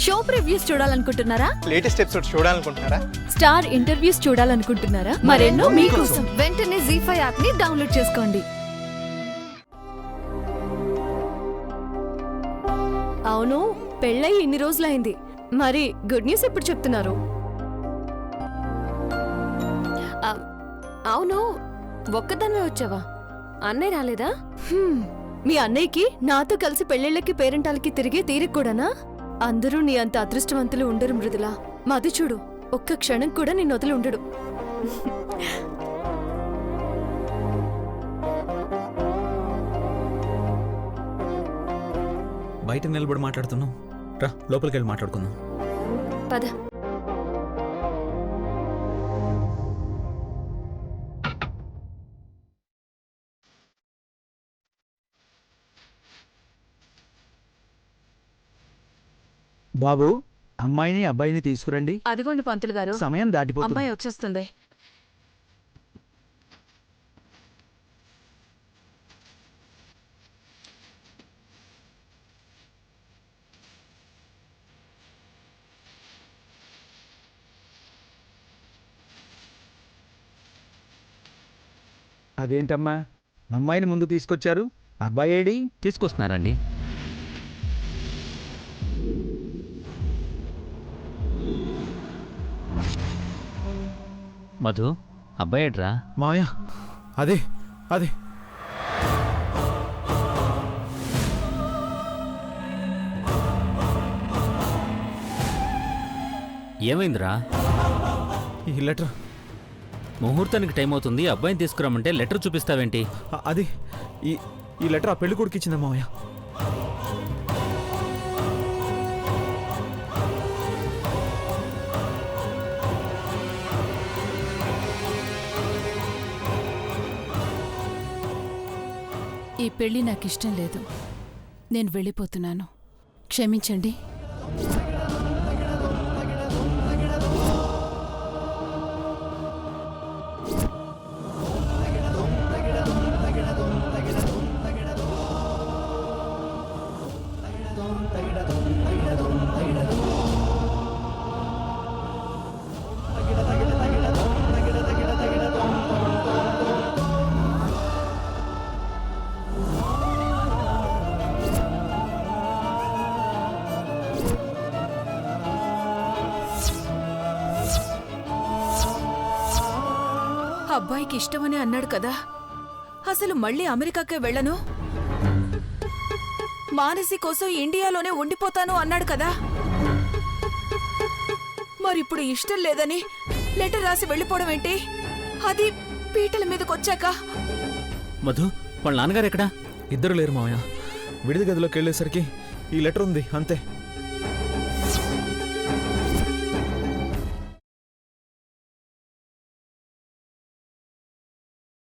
Show previews చూడాలనుకుంటున్నారా? Latest episode చూడాలనుకుంటున్నారా? Star interviews చూడాలనుకుంటున్నారా? మరెన్నో మీకోసం వెంటనే ZEE5 యాప్ ని డౌన్లోడ్ చేసుకోండి. అవును, పెళ్ళై ఇన్ని రోజులైంది, మరి గుడ్ న్యూస్ ఎప్పుడు చెప్తున్నారు? అవును, ఒక్కదానివే వచ్చావా? అన్నయ్య రాలేదా? మీ అన్నయ్యకి నాతో కలిసి పెళ్ళిళ్ళకి పేరెంటాలకి తిరిగే తీరిక కూడానా? అందరూ నీ అంత అదృష్టవంతులు ఉండరు మృదులా. మధు చూడు, ఒక్క క్షణం కూడా నిన్ను వదిలి ఉండడు. బయట నిలబడి మాట్లాడుతున్నాం, రా లోపలికి వెళ్ళి మాట్లాడుకుందాం. పద. బాబు, అమ్మాయిని అబ్బాయిని తీసుకురండి. అదిగోండి పంతులు గారు, సమయం దాటిపోతుంది. అమ్మాయి వచ్చేస్తుంది. అదేంటమ్మా, అమ్మాయిని ముందు తీసుకొచ్చారు, అబ్బాయి ఏడి? తీసుకొస్తున్నారండి. మధు, అబ్బాయి ఏడ్రా? మావయ్య, అదే అదే ఏమైందిరా? ఈ లెటర్. ముహూర్తానికి టైం అవుతుంది, అబ్బాయిని తీసుకురామంటే లెటర్ చూపిస్తావేంటి? అది ఈ ఈ లెటర్ ఆ పెళ్లి కొడుకు ఇచ్చిందా మావయ్య? ఈ పెళ్లి నాకిష్టం లేదు, నేను వెళ్ళిపోతున్నాను, క్షమించండి. అబ్బాయికి ఇష్టమని అన్నాడు కదా, అసలు మళ్ళీ అమెరికాకే వెళ్ళను, మానసి కోసం ఇండియాలోనే ఉండిపోతాను అన్నాడు కదా, మరిప్పుడు ఇష్టం లేదని లెటర్ రాసి వెళ్ళిపోవడం ఏంటి? అది పీటల మీదకొచ్చాక. మధు, వాళ్ళ నాన్నగారు ఎక్కడా? ఇద్దరు లేరు మావయ్య. విడిది గదిలోకి వెళ్ళేసరికి ఈ లెటర్ ఉంది, అంతే.